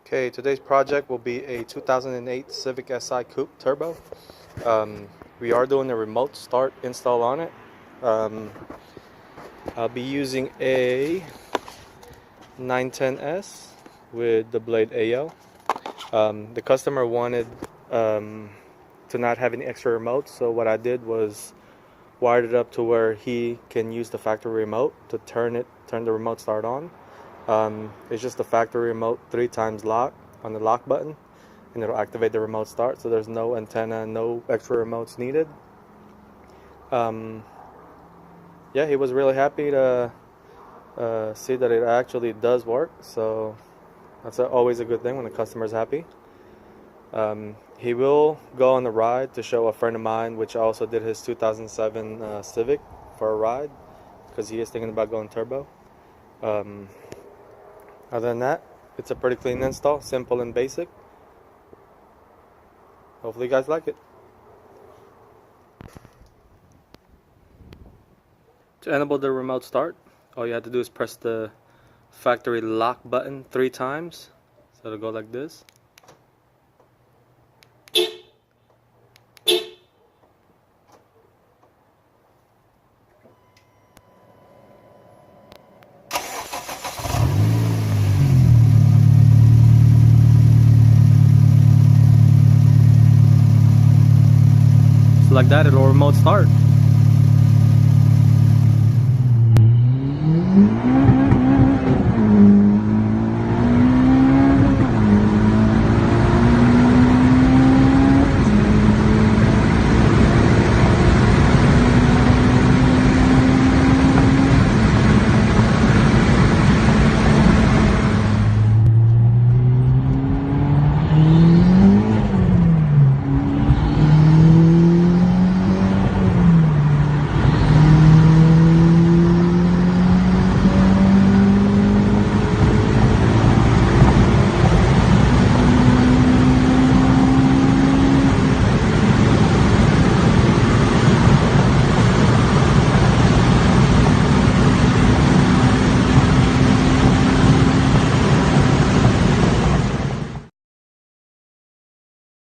Okay, today's project will be a 2008 Civic SI Turbo. We are doing a remote start install on it. I'll be using a 910S with the Blade-al. The customer wanted to not have any extra remotes, so what I did was wired it up to where he can use the factory remote to turn the remote start on. It's just the factory remote 3 times lock on the lock button, and it'll activate the remote start, so there's no antenna, no extra remotes needed. Yeah, he was really happy to see that it actually does work, so that's always a good thing when the customer's happy. He will go on the ride to show a friend of mine, which also did his 2007 Civic for a ride, because he is thinking about going turbo. Other than that, it's a pretty clean install, simple and basic. Hopefully you guys like it. To enable the remote start, all you have to do is press the factory lock button 3 times. So it'll go like this. So like that, it'll remote start.